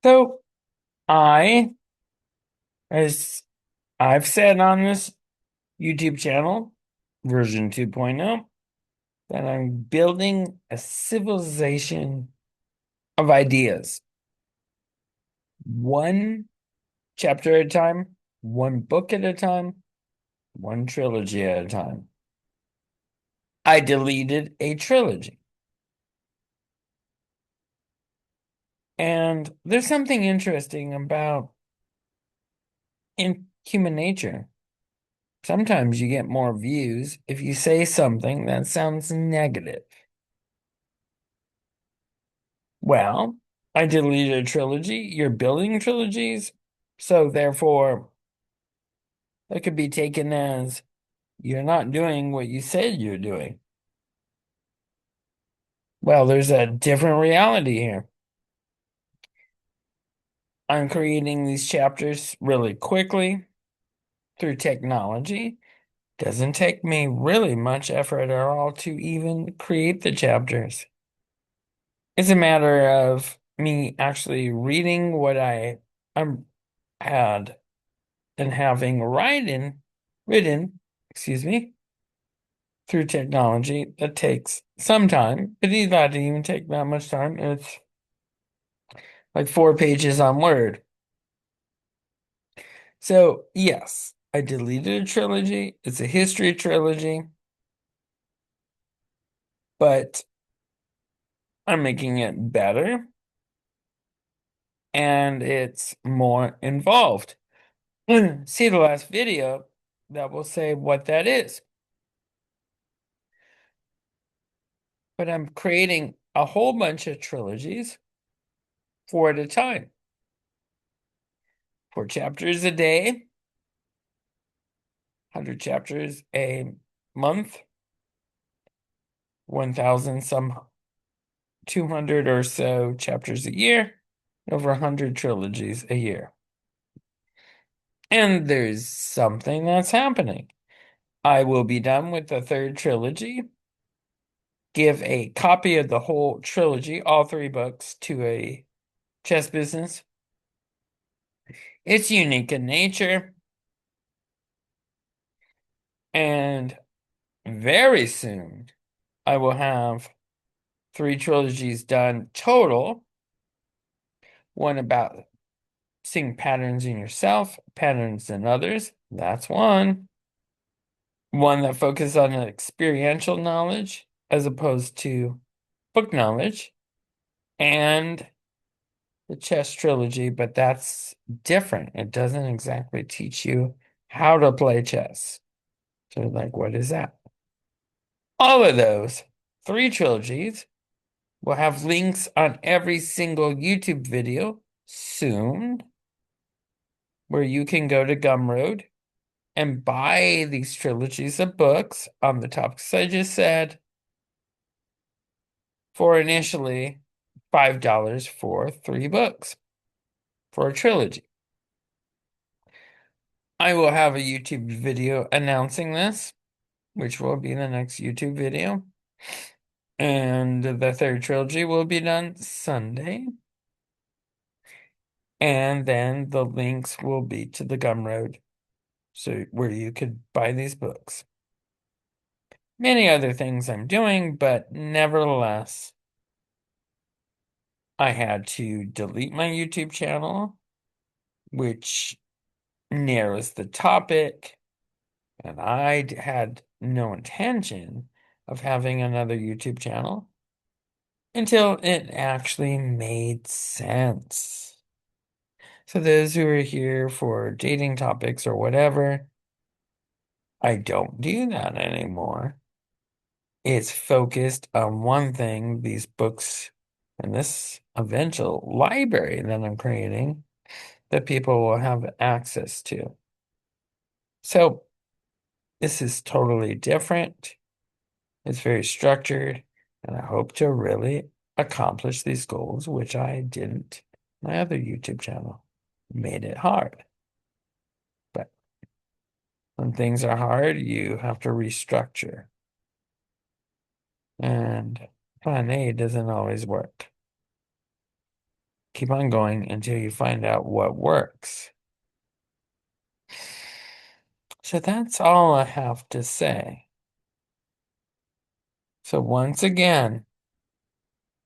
So I, as I've said on this YouTube channel, version 2.0, that I'm building a civilization of ideas, one chapter at a time, one book at a time, one trilogy at a time. I deleted a trilogy. And there's something interesting about in human nature. Sometimes you get more views if you say something that sounds negative. Well, I deleted a trilogy. You're building trilogies. So therefore, that could be taken as you're not doing what you said you're doing. Well, there's a different reality here. I'm creating these chapters really quickly through technology. Doesn't take me really much effort at all to even create the chapters. It's a matter of me actually reading what I'm had and having written, excuse me, through technology that takes some time. It need not even take that much time. It's like 4 pages on Word. So yes, I deleted a trilogy. It's a history trilogy, but I'm making it better and it's more involved. See the last video that will say what that is. But I'm creating a whole bunch of trilogies, four at a time, 4 chapters a day, 100 chapters a month, 1,000 some 200 or so chapters a year, over 100 trilogies a year. And there's something that's happening. I will be done with the third trilogy, give a copy of the whole trilogy, all three books, to a chess business. It's unique in nature, and very soon I will have three trilogies done total. One about seeing patterns in yourself, patterns in others. That's one. One that focuses on experiential knowledge as opposed to book knowledge. And the chess trilogy, but that's different. It doesn't exactly teach you how to play chess. So, like, what is that? All of those three trilogies will have links on every single YouTube video soon, where you can go to Gumroad and buy these trilogies of books on the topics I just said for initially $5 for 3 books for a trilogy. I will have a YouTube video announcing this, which will be the next YouTube video. And the third trilogy will be done Sunday. And then the links will be to the Gumroad, so where you could buy these books. Many other things I'm doing, but nevertheless, I had to delete my YouTube channel, which narrows the topic, and I had no intention of having another YouTube channel until it actually made sense. So those who are here for dating topics or whatever, I don't do that anymore. It's focused on one thing, these books and this eventual library that I'm creating that people will have access to. So this is totally different. It's very structured, and I hope to really accomplish these goals, which I didn't. My other YouTube channel made it hard. But when things are hard, you have to restructure. And plan A doesn't always work. keep on going until you find out what works. So that's all I have to say. So once again,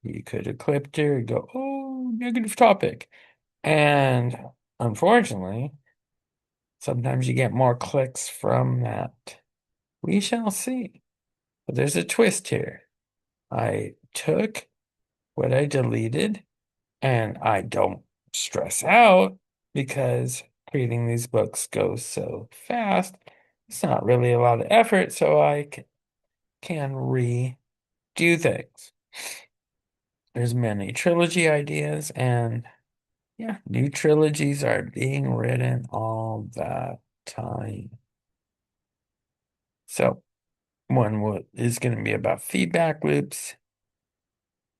you could have clipped her and go, oh, negative topic. And unfortunately, sometimes you get more clicks from that. We shall see. But there's a twist here. I took what I deleted and I don't stress out because creating these books goes so fast. It's not really a lot of effort, so I can redo things. There's many trilogy ideas, and yeah, new trilogies are being written all the time. So one is going to be about feedback loops,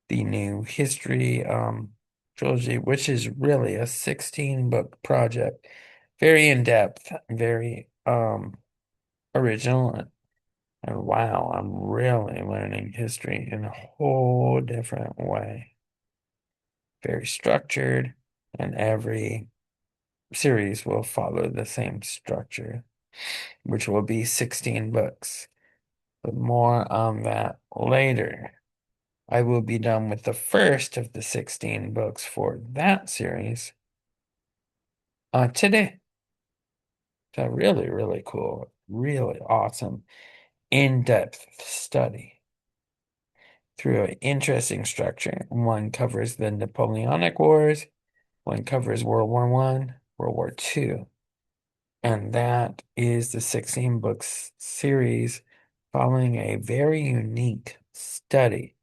the new history trilogy, which is really a 16-book project, very in depth, very original. And wow, I'm really learning history in a whole different way. Very structured, and every series will follow the same structure, which will be 16 books. But more on that later. I will be done with the first of the 16 books for that series today. So really, really cool, really awesome, in-depth study through an interesting structure. One covers the Napoleonic Wars, one covers World War I, World War II. And that is the 16 books series following a very unique study.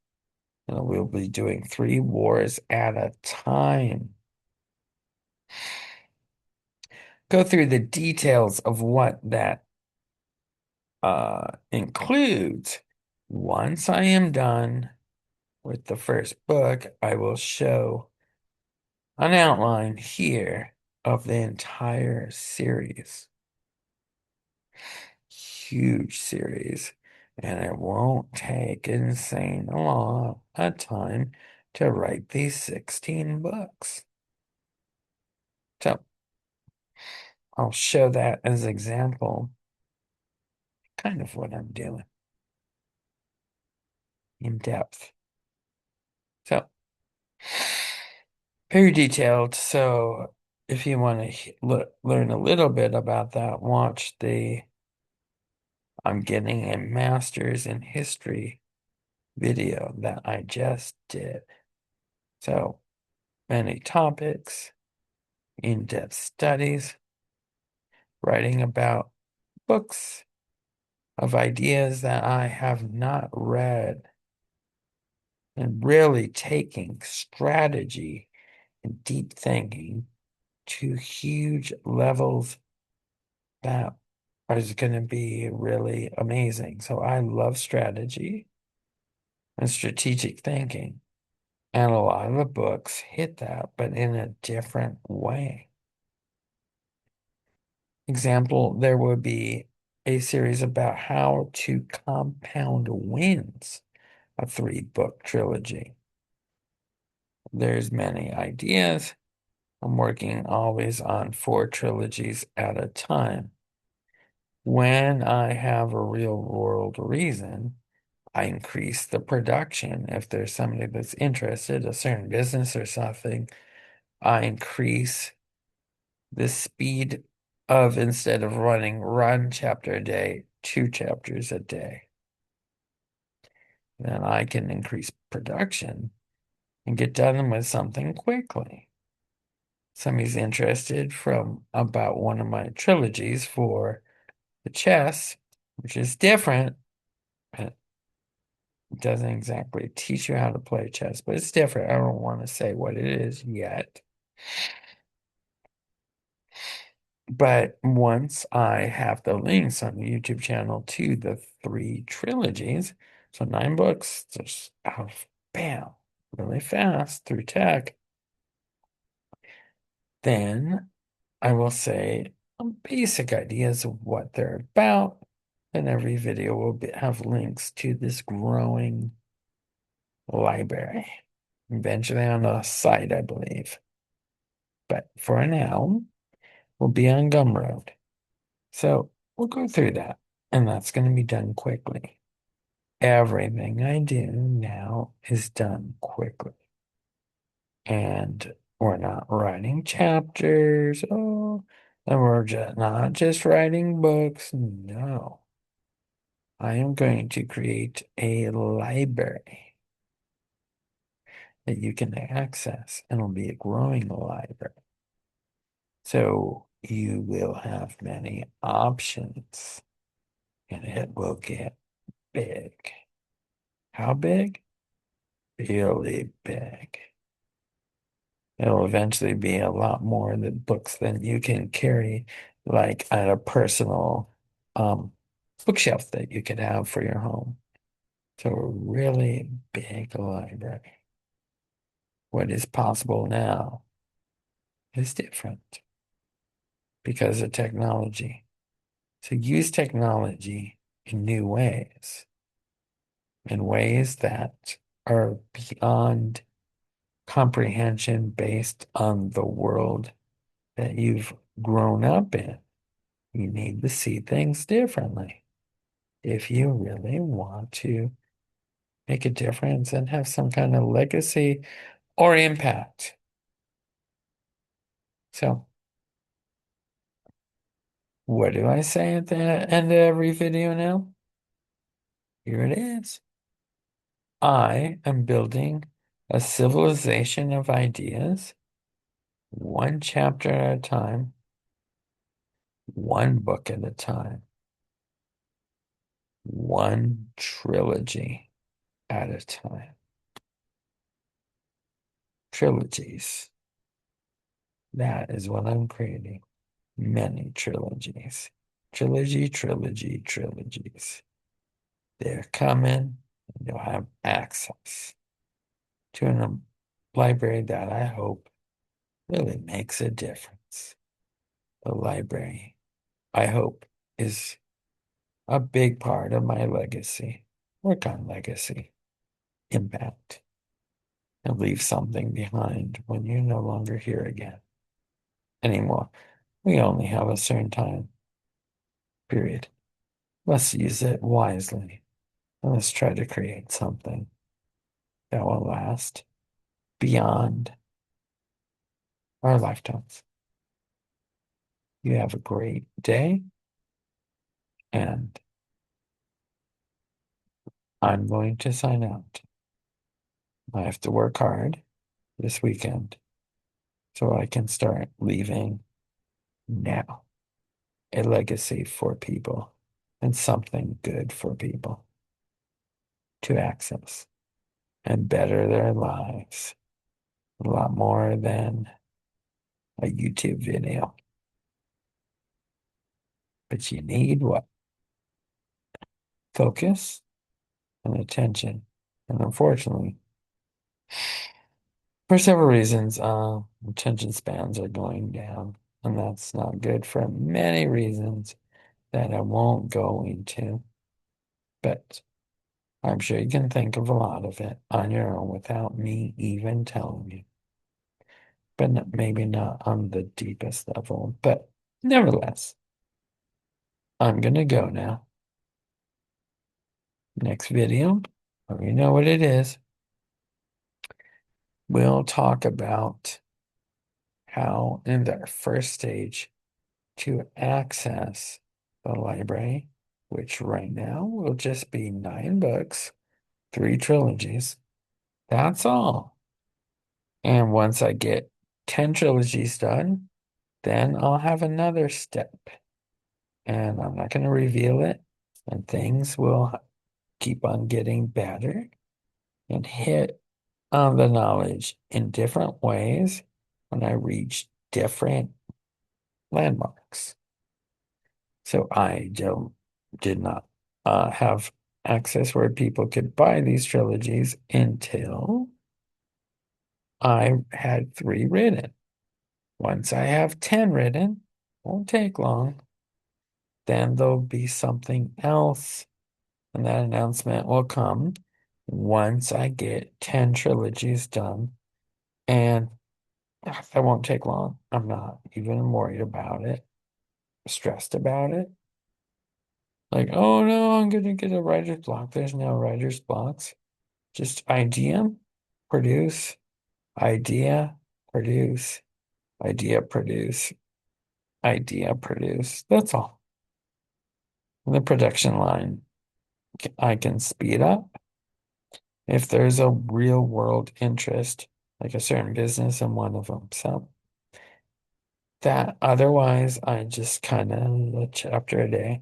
We'll be doing 3 wars at a time. Go through the details of what that includes. Once I am done with the first book, I will show an outline here of the entire series. Huge series, and it won't take insane a lot of time to write these 16 books. So I'll show that as example, kind of what I'm doing in depth. So very detailed. So if you want to learn a little bit about that, watch the I'm getting a master's in history video that I just did. So many topics, in-depth studies, writing about books of ideas that I have not read, and really taking strategy and deep thinking to huge levels that is going to be really amazing. So I love strategy and strategic thinking. And a lot of the books hit that, but in a different way. Example, there would be a series about how to compound wins, a 3-book trilogy. There's many ideas. I'm working always on 4 trilogies at a time. When I have a real world reason, I increase the production. If there's somebody that's interested, a certain business or something, I increase the speed of, instead of running 1 chapter a day, 2 chapters a day. Then I can increase production and get done with something quickly. Somebody's interested from about one of my trilogies for the chess, which is different. It doesn't exactly teach you how to play chess, but it's different. I don't want to say what it is yet. But once I have the links on the YouTube channel to the 3 trilogies, so 9 books, just out of bam, really fast through tech, then I will say basic ideas of what they're about, and every video will have links to this growing library. Eventually on a site, I believe. But for now, we'll be on Gumroad. So we'll go through that, and that's going to be done quickly. Everything I do now is done quickly. And we're not writing chapters. Oh, and we're just not just writing books. No. I am going to create a library that you can access, and it'll be a growing library. So you will have many options, and it will get big. How big? Really big. It'll eventually be a lot more than books than you can carry, like at a personal um, bookshelf that you could have for your home. So a really big library. What is possible now is different because of technology. So use technology in new ways, in ways that are beyond comprehension based on the world that you've grown up in. You need to see things differently if you really want to make a difference and have some kind of legacy or impact. So, what do I say at the end of every video now? Here it is. I am building a civilization of ideas, one chapter at a time, one book at a time, one trilogy at a time. Trilogies. That is what I'm creating. Many trilogies. Trilogies. They're coming, and you'll have access to a library that I hope really makes a difference. The library, I hope, is a big part of my legacy. Work on legacy, impact, and leave something behind when you're no longer here again anymore. We only have a certain time period. Let's use it wisely. And let's try to create something that will last beyond our lifetimes. You have a great day, and I'm going to sign out. I have to work hard this weekend so I can start leaving now a legacy for people and something good for people to access and better their lives a lot more than a YouTube video. But you need what? Focus and attention. And unfortunately, for several reasons, attention spans are going down, and that's not good for many reasons that I won't go into. But I'm sure you can think of a lot of it on your own without me even telling you. But maybe not on the deepest level. But nevertheless, I'm gonna go now. Next video, you know what it is. We'll talk about how in the first stage to access the library, which right now will just be 9 books, 3 trilogies. That's all. And once I get 10 trilogies done, then I'll have another step. And I'm not going to reveal it. And things will keep on getting better and hit on the knowledge in different ways when I reach different landmarks. So I did not have access where people could buy these trilogies until I had 3 written. Once I have 10 written, won't take long, then there'll be something else, and that announcement will come once I get 10 trilogies done. And That won't take long. I'm not even worried about it, stressed about it. Like, oh no, I'm gonna get a writer's block. There's no writer's blocks. Just idea, produce, idea, produce, idea, produce, idea, produce. That's all. The production line I can speed up if there's a real world interest, like a certain business in one of them. So that otherwise I just kind of a chapter a day.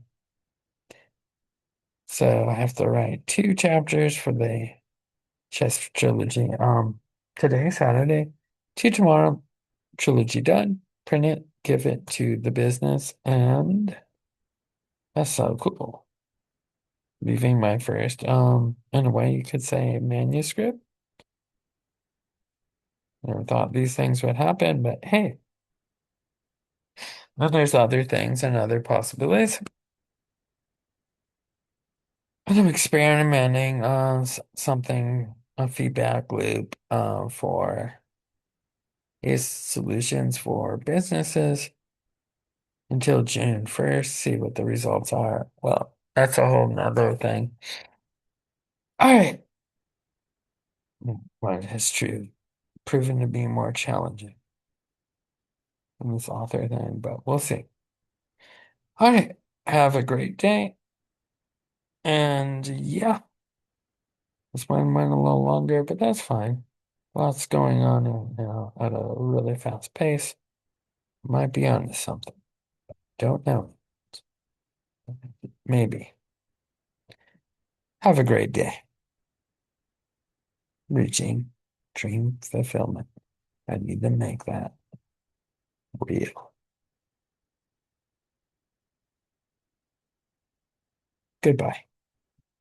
So I have to write two chapters for the chess trilogy. Today, Saturday, two tomorrow, trilogy done. Print it, give it to the business, and that's so cool. Leaving my first, in a way you could say manuscript. Never thought these things would happen, but hey, then there's other things and other possibilities. And I'm experimenting on something, a feedback loop, for is solutions for businesses until June 1st, see what the results are. Well, that's a whole nother thing. All right. What has true proven to be more challenging in this author thing, but we'll see. All right. Have a great day. And yeah, this one went a little longer, but that's fine. Lots going on now at a really fast pace. Might be onto something. Don't know. Maybe. Have a great day. Reaching dream fulfillment. I need to make that real. Goodbye.